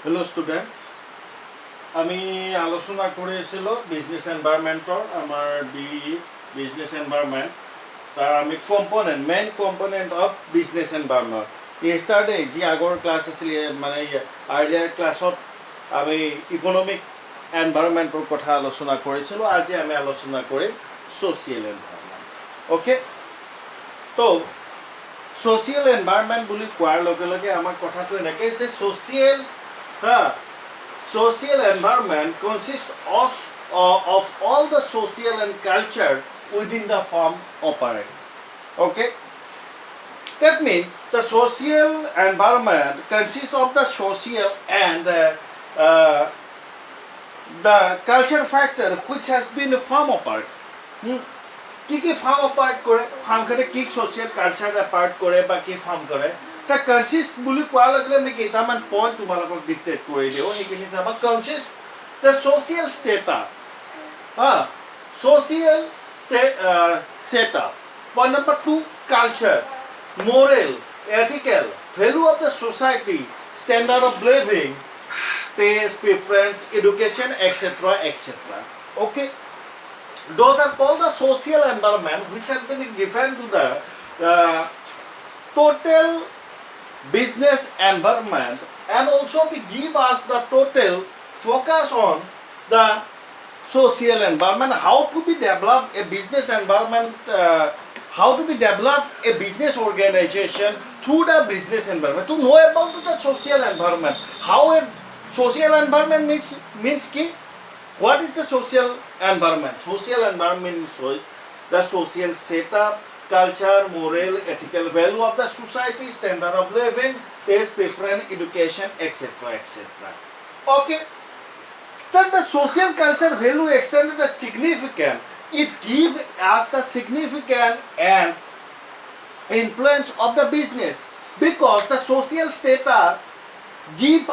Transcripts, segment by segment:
Hello student, আমি আলোচনা কৰি আছিলোঁ বিজনেছ এনভাইৰনমেণ্টৰ আমাৰ বিজনেছ এনভাইৰনমেণ্ট তাৰ আমি main component of business environment yesterday যি আগৰ ক্লাছ আছিলে মানে আৰ্লিয়াৰ ক্লাছত আমি ইকনমিক এনভাইৰনমেণ্টৰ কথা আলোচনা কৰিছিলোঁ। আজি আমি আলোচনা কৰিম ছ'চিয়েল এনভাইৰনমেণ্ট। অ'কে, তো ছ'চিয়েল এনভাইৰনমেণ্ট বুলি কোৱাৰ লগে লগে আমাৰ কথাটো এনেকৈ যে social environment consists of all the social and culture within the firm operate. Okay, that means the social environment consists of the social and the culture factor which has been firm apart. কি farm operate করে ফার্মখানে কি social culture apart করে বা কি farm করে তা consist বুলি কোৱাৰ লগে আমি কেইটামান পইণ্ট তোমালোকক ডিক্টেট কৰি দিওঁ। সেইখিনি চাবা consist the social status social status. Point number 2 culture, moral, ethical, value of the society, standard of living, test, preference, education, etcetera etcetera. Okay, those are called the social environment which has been given to the total business environment, and also we give us the total focus on the social environment, how to be develop a business environment, how to be develop a business organization through the business environment, to know about the social environment, how a social environment means ki what is the social environment? Social environment shows the social setup, culture, moral, ethical value of the society, standard of living, taste, preference, education, etc. etc. Okay. Then the social culture value extended the significant. It gives us the significant and influence of the business because the social status give.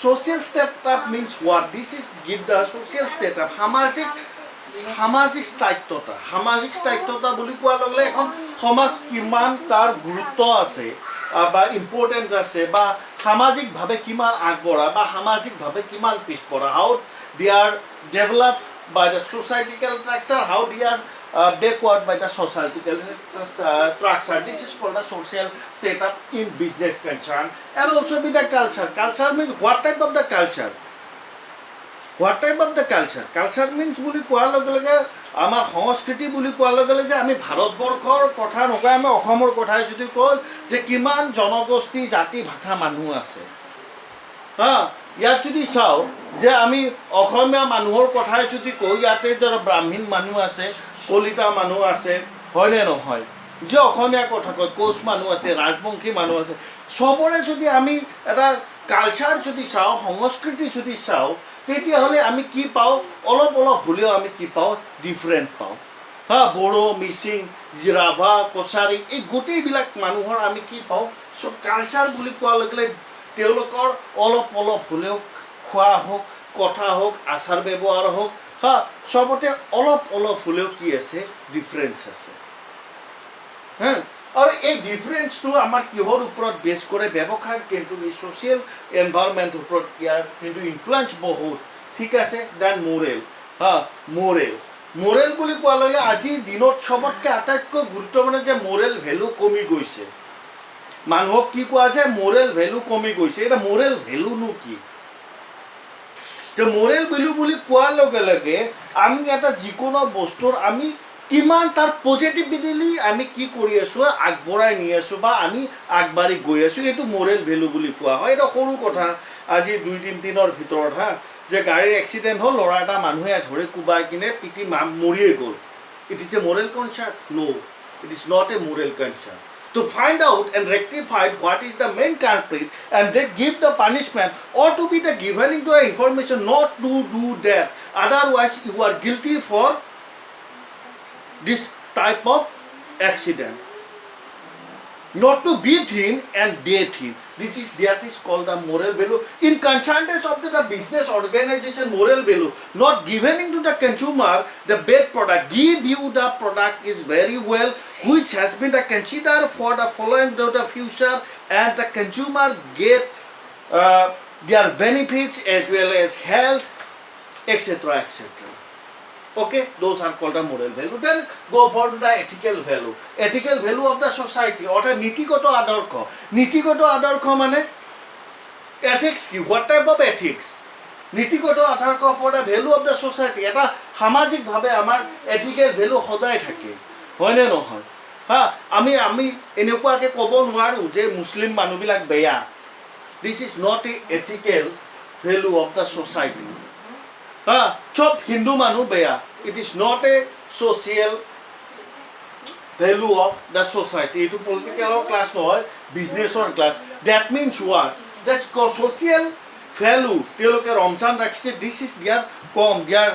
Social status means what? This is give the social status. সামাজিক স্থায়িত্বতা। সামাজিক স্থায়িত্বতা বুলি কোৱাৰ লগে লগে এখন সমাজ কিমান তাৰ গুৰুত্ব আছে বা ইম্পৰ্টেঞ্চ আছে বা সামাজিকভাৱে কিমান আগবঢ়া বা সামাজিকভাৱে কিমান পিছপৰা, how they are develop by the sociological structure, how they are backward by the societal structure. This is called the social setup in business concern, and also with the culture. Culture means what type of the culture? What type of the culture? Culture means বুলি কোৱাৰ লগে লগে আমাৰ সংস্কৃতি বুলি কোৱাৰ লগে লগে যে আমি ভাৰতবৰ্ষৰ কথা নকয়, আমি অসমৰ কথাই যদি কওঁ যে কিমান জনগোষ্ঠী জাতি ভাষা মানুহ আছে। ইয়াত যদি চাওঁ যে আমি অসমীয়া মানুহৰ কথাই যদি কওঁ, ইয়াতে যাৰা ব্ৰাহ্মণ মানুহ আছে, কলিতা মানুহ আছে, হয়নে নহয়? যে অসমীয়া কথা কয়, কোচ মানুহ আছে, ৰাজবংশী মানুহ আছে, চবৰে যদি আমি এটা কালচাৰ যদি চাওঁ, সংস্কৃতি যদি চাওঁ, তেতিয়াহ'লে আমি কি পাওঁ? অলপ হ'লেও আমি কি পাওঁ? ডিফাৰেণ্ট পাওঁ। বড়ো, মিচিং, ৰাভা, কছাৰী, এই গোটেইবিলাক মানুহৰ আমি কি পাওঁ? চ' কালচাৰ বুলি কোৱাৰ লগে লগে তেওঁলোকৰ অলপ হ'লেও খোৱা হওক, কথা হওক, আচাৰ ব্যৱহাৰ হওক, চবতে অলপ হ'লেও কি আছে? ডিফাৰেঞ্চ আছে। আৰু এই ডিফাৰেঞ্চটো আমাৰ কিহৰ ওপৰত বেছ কৰে? ব্যৱসায় কিন্তু এই ছ'চিয়েল এনভাইৰনমেণ্টৰ ওপৰত ইয়াৰ কিন্তু ইনফ্লুৱেঞ্চ বহুত, ঠিক আছে। দেন মোৰেল বুলি কোৱাৰ লগে আজিৰ দিনত চবতকৈ আটাইতকৈ গুৰুত্বপূৰ্ণ যে মোৰেল ভেলু কমি গৈছে। মানুহক কি কোৱা যায়? মোৰেল ভেলু কমি গৈছে। এতিয়া মোৰেল ভেলুনো কি? যে মোৰেল ভেলু বুলি কোৱাৰ লগে লগে আমি এটা যিকোনো বস্তুৰ আমি কিমান তাৰ পজিটিভিলি আমি কি কৰি আছোঁ? আগবঢ়াই নি আছোঁ বা আমি আগবাঢ়ি গৈ আছোঁ, এইটো মোৰেল ভেলু বুলি কোৱা হয়। এটা সৰু কথা, আজি 2-3 দিনৰ ভিতৰত যে গাড়ীৰ এক্সিডেণ্ট হ'ল, ল'ৰা এটা মানুহে ধৰি কোবাই কিনে পিটি মৰিয়ে গ'ল। It is a moral concern? No, it is not a moral concern. To find out and rectify what is the main culprit and then give the punishment, or to be the giving to the information not to do that, otherwise you are guilty for this type of accident. Not to beat him and date him. That is called the moral value. In conscience of the business organization, moral value not giving to the consumer the best product. Give you the product is very well, which has been considered for the following to the future, and the consumer get their benefits as well as health, etc. etc. Okay, those are called the moral value. Then go for the ethical value. Ethical value of the society. Or nitigoto adarko. Nitigoto adarko mane ethics ki. What type of ethics? Nitigoto adarko for the value of the society. Eta সামাজিক ভাবে আমার ethical value সদায় থাকে। হয়নে নহয়? আমি এনেকুৱাকে ক'ব নোৱাৰো যে মুছলিম মানুহবিলাক বেয়া। This is not a ethical value of the society. চব হিন্দু মানুহ বেয়া। It is not a social value of the society. It is political class নহয়, business or class. That means what? That's social value. তেওঁলোকে ৰমজান ৰাখিছে, this is their their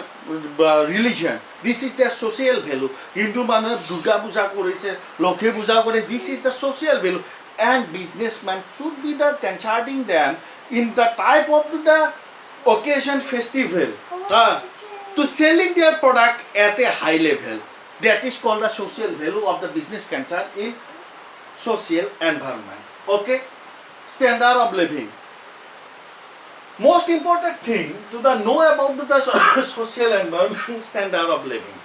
religion. This is their social value. Hindu মানুহে দুৰ্গা পূজা কৰিছে, লক্ষ্মী পূজা কৰে, this is the social value. And businessmen should be the consulting them in the type of the occasion festival to selling their product at a high level. That is called the social value of the business concern in social environment. Okay, standard of living. Most important thing to the know about the social environment, standard of living.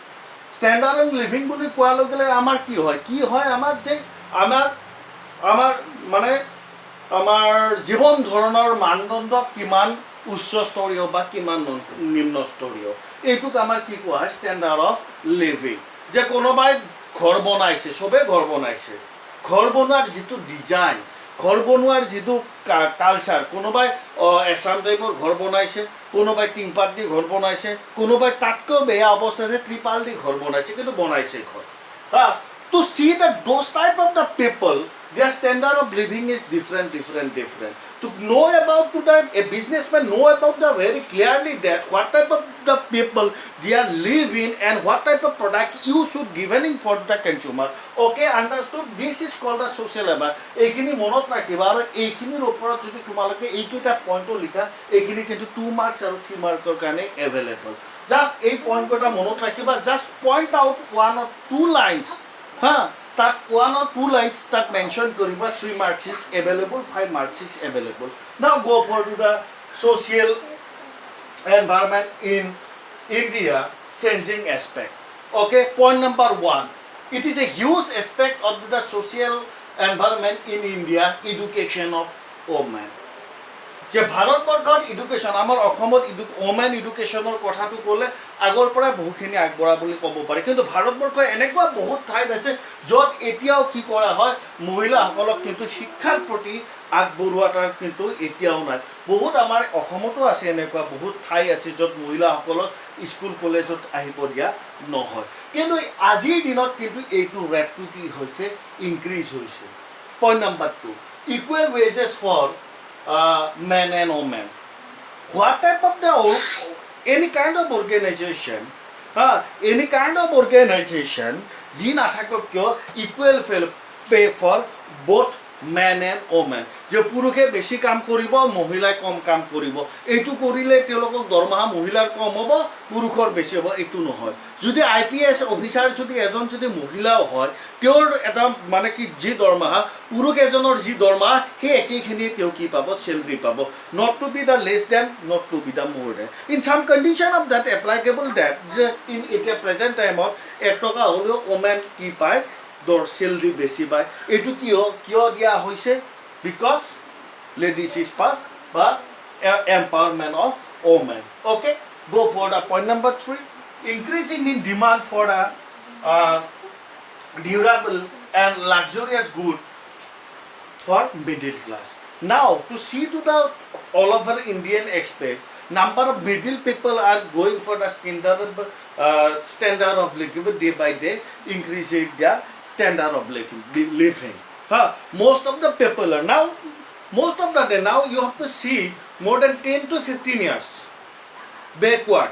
Standard of living বুলি কোৱাৰ লগে লগে আমাৰ কি হয় আমাৰ যে আমাৰ মানে আমাৰ জীৱন ধৰণৰ মানদণ্ড কিমান উচ্চ স্তৰীয় বা কিমান নিম্ন স্তৰীয় এইটোক আমাৰ কি কোৱা হয় ষ্টেণ্ডাৰ্ড অফ লিভিং যে কোনোবাই ঘৰ বনাইছে সবে ঘৰ বনাইছে ঘৰ বনোৱাৰ যিটো ডিজাইন ঘৰ বনোৱাৰ যিটো কালচাৰ কোনোবাই এছাম টাইপৰ ঘৰ বনাইছে কোনোবাই টিংপাত দি ঘৰ বনাইছে কোনোবাই তাতকৈ বেয়া অৱস্থাতে ত্ৰিপাল দি ঘৰ বনাইছে কিন্তু বনাইছে ঘৰ to see that those type of the people their standard of living is different. To know about that a businessman know about the very clearly that what type of the people they are living and what type of product you should giving for the consumer. Okay, understood? This is called the social labor. এইখিনি মনত ৰাখিবা আৰু এইখিনিৰ ওপৰত যদি তোমালোকে এইকেইটা পইণ্টটো লিখা এইখিনি কিন্তু 2 মাৰ্কছ আৰু 3 মাৰ্কৰ কাৰণে এভেইলেবল জাষ্ট এই পইণ্টটা মনত ৰাখিবা just point out 1 or 2 lines that 1 or 2 lines that mention koriba 3 marks is available 5 marks is available. Now go for the social environment in India changing aspect. Okay, point number 1, it is a huge aspect of the social environment in India, education of women. যে ভাৰতবৰ্ষত education আমাৰ অসমত women এডুকেশ্যনৰ কথাটো ক'লে আগৰ পৰা বহুখিনি আগবঢ়া বুলি ক'ব পাৰি কিন্তু ভাৰতবৰ্ষৰ এনেকুৱা বহুত ঠাইত আছে য'ত এতিয়াও কি কৰা হয় মহিলাসকলক কিন্তু শিক্ষাৰ প্ৰতি আগবঢ়োৱাটাৰ কিন্তু এতিয়াও নাই বহুত আমাৰ অসমতো আছে এনেকুৱা বহুত ঠাই আছে য'ত মহিলাসকলক স্কুল কলেজত আহিব দিয়া নহয় কিন্তু আজিৰ দিনত কিন্তু এইটো ৰেটটো কি হৈছে ইনক্ৰিজ হৈছে point number 2 equal wages for men and women. What type of the any kind of organization, ji na thakok kyo equal pay for both men and women. যে পুৰুষে বেছি কাম কৰিব মহিলাই কম কাম কৰিব এইটো কৰিলে তেওঁলোকক দৰমহা মহিলাৰ কম হ'ব পুৰুষৰ বেছি হ'ব এইটো নহয় যদি আইপিএস অফিচাৰ যদি এজন যদি মহিলাও হয় তেওঁৰ এটা মানে কি যি দৰমহা পুৰুষ এজনৰ যি দৰমহা সেই একেখিনি তেওঁ কি পাব স্যালাৰি পাব not to be the less than not to be the more than in some condition of that applicable that in at present time of 1 টকা হলেও ওমেন কি পায় দৰ স্যালাৰি বেছি পায় এইটো কিয় দিয়া হৈছে because ladies is past but empowerment of women. Okay, go for the point number 3, increasing in demand for the durable and luxurious good for middle class. Now to see to the all over Indian aspects number of middle people are going for the standard of living day by day increasing their standard of living. Most of the people are now you have to see more than 10 to 15 years backward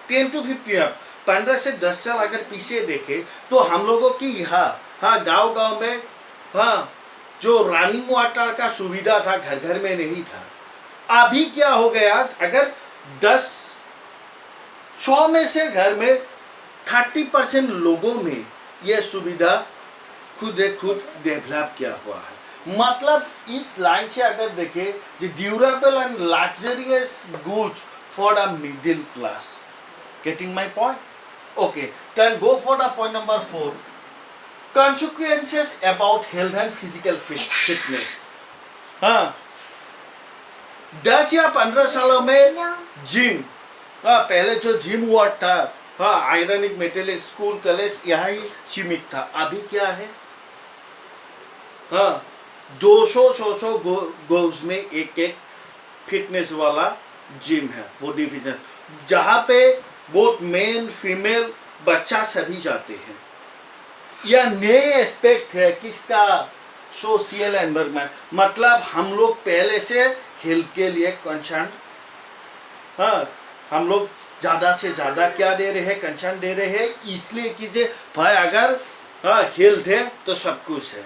10 to 15 years 15 से 10 साल अगर पीछे देखे तो हम लोगों की यहाँ गांव में जो रनिंग वाटर का सुविधा था घर घर में नहीं था अभी क्या हो गया अगर 100 में से घर में 30% लोगों में यह सुविधा खुद डेवलप किया हुआ है मतलब इस लाइन से अगर देखें the durable and luxurious goods for the middle class. Getting my point? Okay, then go for the point number 4. Consequences about health and physical fitness. हाँ 10 या 15 सालों में जिम, हाँ पहले जो जिम वर्ड था, हाँ आयरनिक मेटेलिक स्कूल कॉलेज यहाँ ही सीमित था. अभी क्या है, हाँ 200 गोल्स में एक फिटनेस वाला जिम है, वो डिवीजन जहाँ पे बोथ मेल फीमेल बच्चा सभी जाते हैं. यह नए एस्पेक्ट है किसका, सोशल एनवायरनमेंट. मतलब हम लोग पहले से हेल्थ के लिए कंसर्न, हाँ हम लोग ज़्यादा से ज़्यादा क्या दे रहे हैं, कंसर्न दे रहे हैं. इसलिए कीजिए भाई, अगर हाँ हेल्थ है तो सब कुछ है,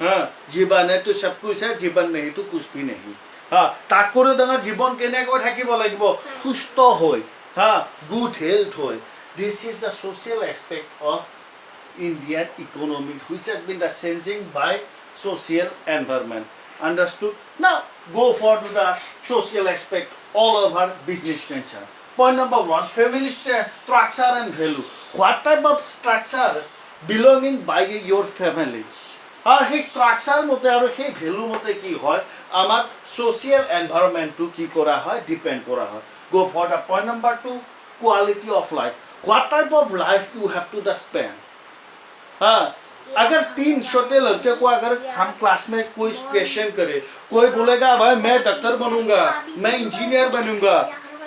हाँ जीवन है तो सब कुछ है, जीवन नहीं तो कुछ भी नहीं. हाँ तात्पर्य दांगा जीवन केनेকৈ থাকিব লাগিব, সুস্থ হৈ, हाँ गुड हेल्थ হৈ. This is the social aspect of Indian economy which has been the changing by social environment. Understood? Now go for to the social aspect all over business structure. Point number 1, family structure and value. What type of structure belonging by your family? और সেই structure মতে আৰু সেই value মতে কি হয়, আমাৰ social এনভায়ৰনমেন্টটো কি কৰা হয়, ডিপেন্ড কৰা হয়. Go for the point number 2, quality of life. What type of life you have to the spend. हाँ अगर 3 छोटे लड़के को अगर हम क्लास में कोई क्वेश्चन करे, कोई बोलेगा भाई मैं डॉक्टर बनूंगा, मैं इंजीनियर बनूंगा,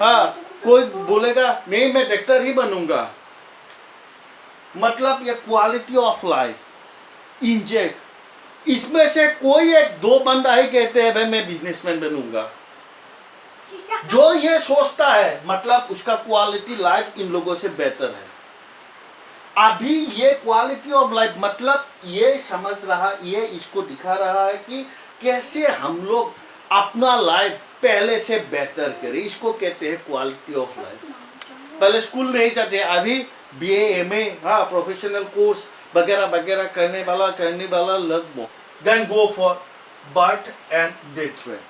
हाँ कोई बोलेगा नहीं मैं डॉक्टर ही बनूंगा. मतलब ये क्वालिटी ऑफ लाइफ इंजेक्ट, इसमें से कोई एक दो बंदा ही कहते हैं भाई मैं बिजनेसमैन बनूंगा. जो ये सोचता है मतलब उसका क्वालिटी लाइफ इन लोगों से बेहतर है. अभी ये क्वालिटी ऑफ लाइफ मतलब ये समझ रहा, ये इसको दिखा रहा है कि कैसे हम लोग अपना लाइफ पहले से बेहतर करें. इसको कहते हैं क्वालिटी ऑफ लाइफ. पहले स्कूल नहीं जाते, अभी BA MA हाँ प्रोफेशनल कोर्स वगैरह वगैरह करने वाला लगभग. Then go for birth and death rate.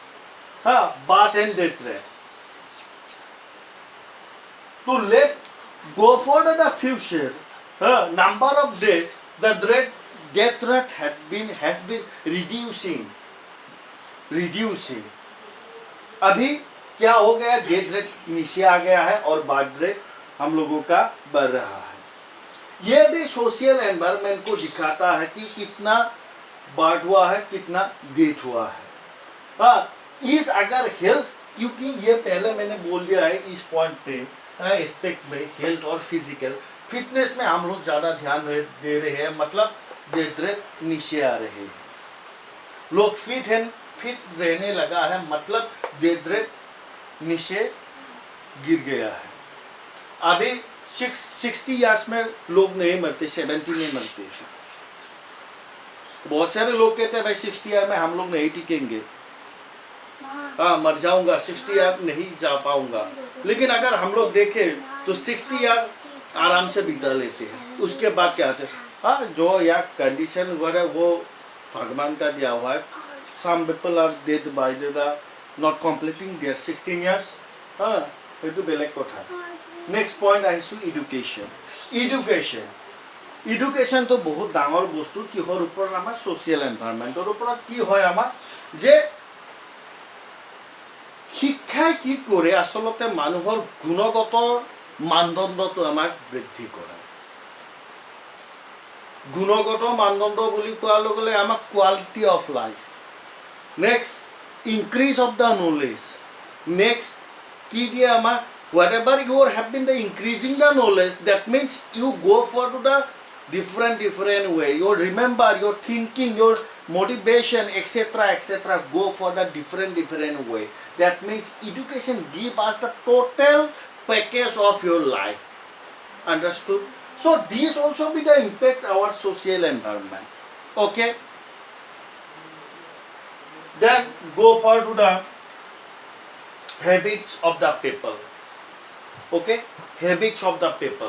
हाँ birth and death rate. To let go for the future, number of days the death rate has been reducing. अभी क्या हो गया, डेथ रेट नीचे आ गया है और बर्थ रेट हम लोगों का बढ़ रहा है. ये भी सोशल एनवायरनमेंट को दिखाता है कि कितना बर्थ हुआ है, कितना डेथ हुआ है. हाँ इस अगर हेल्थ, क्योंकि ये पहले मैंने बोल दिया है इस पॉइंट पे एस्पेक्ट में हेल्थ और फिजिकल फिटनेस में हम लोग ज़्यादा ध्यान दे रहे हैं. मतलब डेथ रेट नीचे आ रहे हैं, लोग फिट रहने लगा है, मतलब डेथ रेट नीचे गिर गया है. अभी 60 इयर्स में लोग नहीं मरते, 70 में मरते. बहुत सारे लोग कहते हैं भाई 60 ईयर में हम लोग नहीं टिकेंगे, हाँ मर जाऊंगा, 60 ईयर नहीं जा पाऊंगा. लेकिन अगर हम लोग देखें तो 60 ईयर आराम से बिता लेते हैं. उसके बाद क्या होता है, हाँ जो या कंडीशन वगैरह वो भगवान का दिया हुआ है. Some people are dead by the not completing their 16 years. हाँ itu बेलेग কথা. नेक्स्ट पॉइंट আহিছো एडुकेशन. एडुकेशन तो बहुत डाঙर बस्तु. किहर ऊपर आमार सोशल एनवायरनमेंटर ऊपर कि হয় आमार जे শিক্ষাই কি করে আসলতে মানুহৰ গুণগত মানদণ্ডটো আমাক বৃদ্ধি কৰে. গুণগত মানদণ্ড বুলি কোৱাৰ লগে লগে আমাক quality of life. Next increase of the knowledge. Next কি দিয়ে আমাক whatever you have been the increasing the knowledge, that means you go for to the different way. You remember your thinking, your motivation, etc. go for the different way. That means education give us the total package of your life. Understood? So these also be the impact our social environment. Okay. Then go for to the habits of the people. Okay, habits of the people.